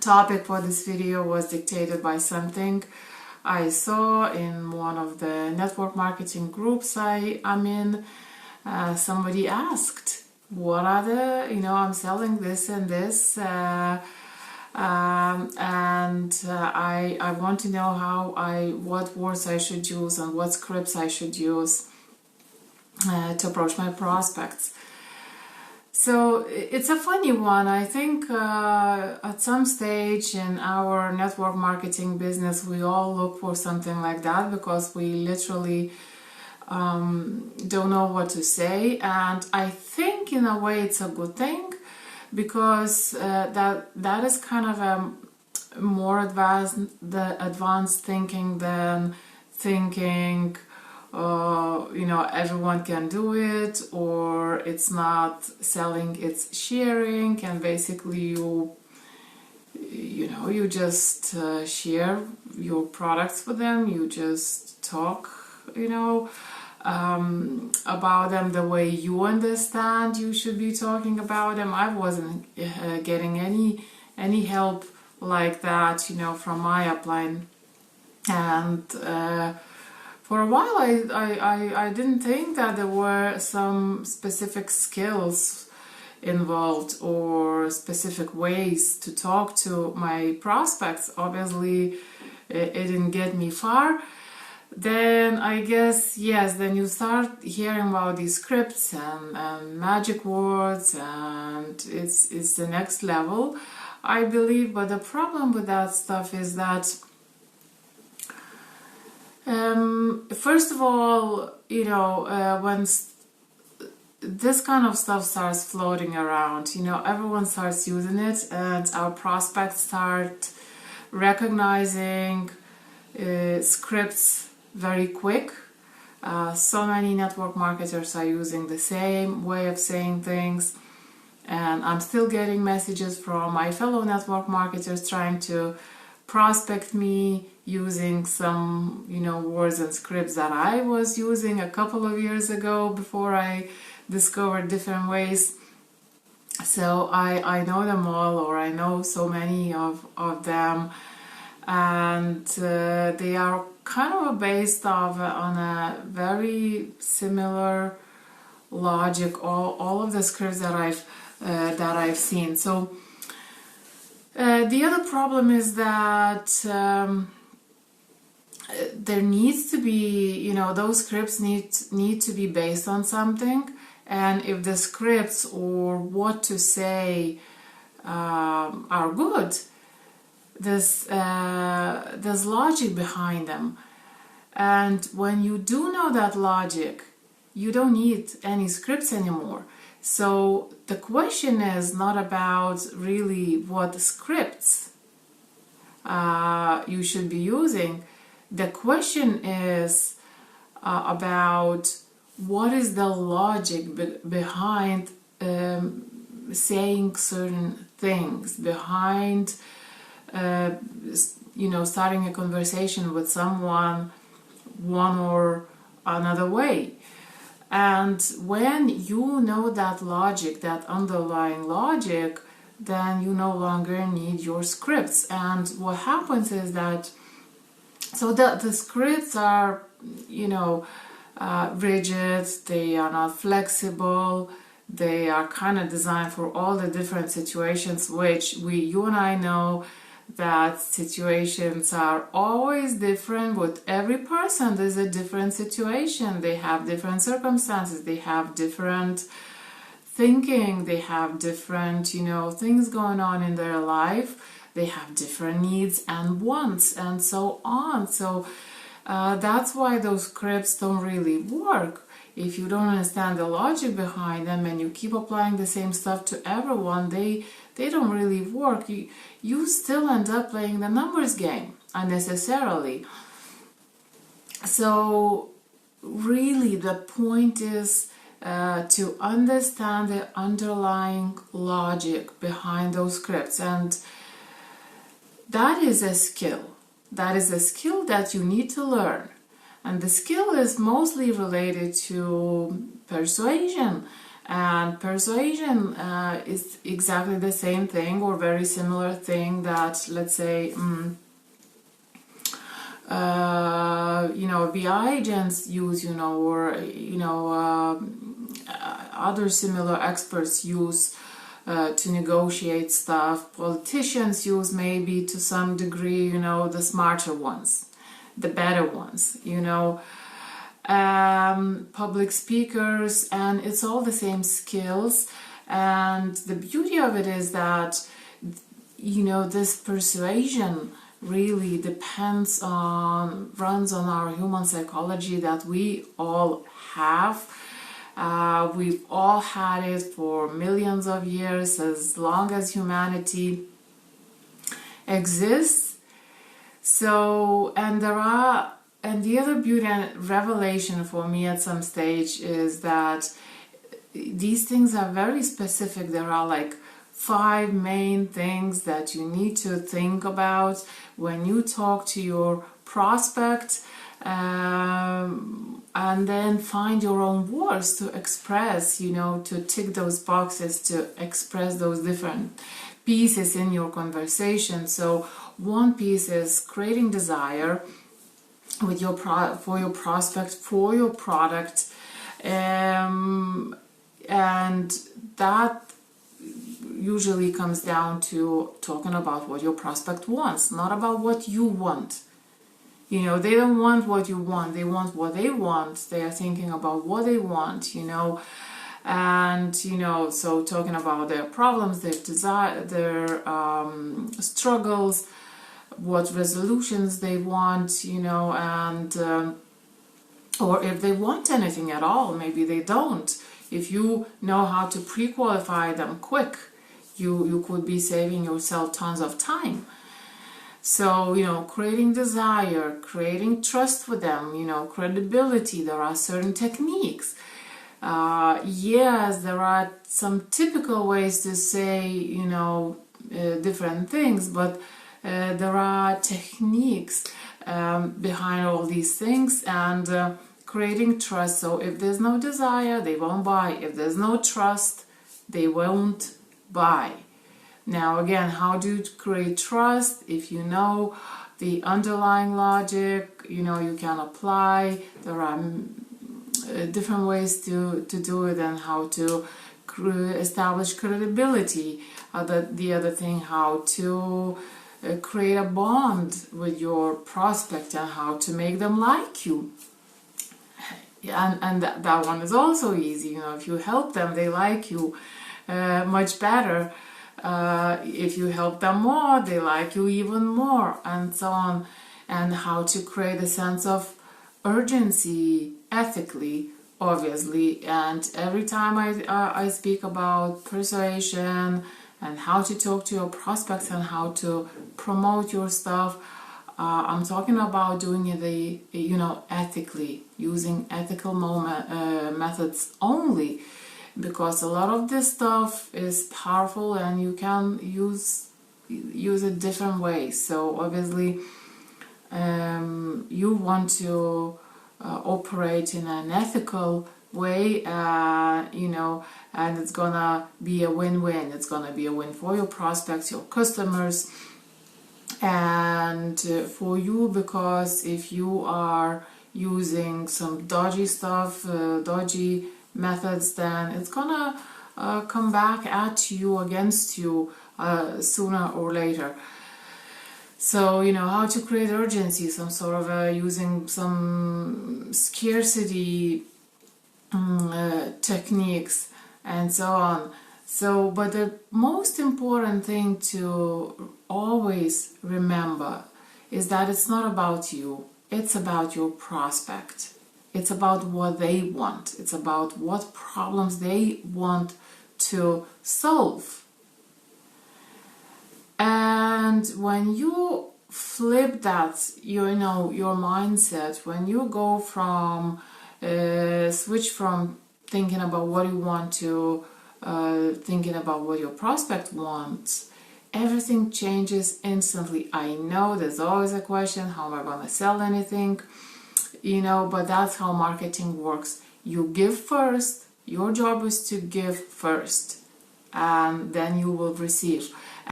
topic for this video was dictated by something I saw in one of the network marketing groups I'm in. Somebody asked, what are the, I'm selling this and this, and I want to know what words I should use and what scripts I should use to approach my prospects. So it's a funny one. I think at some stage in our network marketing business, we all look for something like that because we literally don't know what to say. And I think in a way it's a good thing because that is kind of a more advanced thinking than thinking everyone can do it, or it's not selling, it's sharing, and basically you just share your products with them, you just talk about them the way you understand you should be talking about them. I wasn't getting any help like that from my upline, and for a while, I didn't think that there were some specific skills involved or specific ways to talk to my prospects. Obviously, it didn't get me far. Then I guess, yes, then you start hearing about these scripts and magic words, and it's the next level, I believe. But the problem with that stuff is that first of all, when this kind of stuff starts floating around, everyone starts using it, and our prospects start recognizing scripts very quick. So many network marketers are using the same way of saying things, and I'm still getting messages from my fellow network marketers trying to prospect me using some words and scripts that I was using a couple of years ago before I discovered different ways. So I know them all, or I know so many of them, and they are kind of based on a very similar logic, all of the scripts that I've seen. So the other problem is that there needs to be, those scripts need to be based on something, and if the scripts or what to say are good, there's logic behind them. And when you do know that logic, you don't need any scripts anymore. So the question is not about really what scripts you should be using. The question is about what is the logic behind saying certain things, behind starting a conversation with someone one or another way. And when you know that logic, that underlying logic, then you no longer need your scripts. And what happens is that, so the scripts are, rigid, they are not flexible, they are kind of designed for all the different situations, which you and I know that situations are always different. With every person, there's a different situation. They have different circumstances, they have different thinking, they have different, things going on in their life, they have different needs and wants, and so on. So that's why those scripts don't really work. If you don't understand the logic behind them and you keep applying the same stuff to everyone, they don't really work. You still end up playing the numbers game unnecessarily. So really the point is to understand the underlying logic behind those scripts, and that is a skill. That is a skill that you need to learn. And the skill is mostly related to persuasion And persuasion is exactly the same thing or very similar thing that, let's say, VI agents use, or other similar experts use to negotiate stuff. Politicians use maybe to some degree, the smarter ones, the better ones, public speakers, and it's all the same skills. And the beauty of it is that, this persuasion really runs on our human psychology that we all have. We've all had it for millions of years, as long as humanity exists. So, and the other beauty and revelation for me at some stage is that these things are very specific. There are like 5 main things that you need to think about when you talk to your prospect, and then find your own words to express, to tick those boxes, to express those different pieces in your conversation. So one piece is creating desire with for your prospect, for your product, and that usually comes down to talking about what your prospect wants, not about what you want. They don't want what you want, they want what they want. They are thinking about what they want, and so talking about their problems, their desire, their struggles, what resolutions they want, and or if they want anything at all. Maybe they don't. If you know how to pre-qualify them quick, you could be saving yourself tons of time. So, creating desire, creating trust with them, credibility. There are certain techniques. Yes, there are some typical ways to say, different things, but there are techniques behind all these things, and creating trust. So if there's no desire, they won't buy. If there's no trust, they won't buy. Now again, how do you create trust? If you know the underlying logic, you can apply. There are different ways to do it, and how to establish credibility. The other thing, how to create a bond with your prospect and how to make them like you. And that one is also easy. If you help them, they like you much better. If you help them more, they like you even more, and so on. And how to create a sense of urgency ethically, obviously. And every time I speak about persuasion and how to talk to your prospects and how to promote your stuff, I'm talking about doing it, ethically, using ethical methods only, because a lot of this stuff is powerful and you can use it different ways. So obviously, you want to operate in an ethical way, and it's gonna be a win-win. It's gonna be a win for your prospects, your customers, and for you, because if you are using some dodgy stuff, dodgy methods, then it's gonna come back at you, against you, sooner or later. So, how to create urgency, some sort of using some scarcity techniques and so on. So, but the most important thing to always remember is that it's not about you, it's about your prospect. It's about what they want. It's about what problems they want to solve. And when you flip that, your mindset, when you go from, switch from thinking about what you want to thinking about what your prospect wants, everything changes instantly. I know there's always a question, how am I going to sell anything? But that's how marketing works. You give first, Your job is to give first, and then you will receive.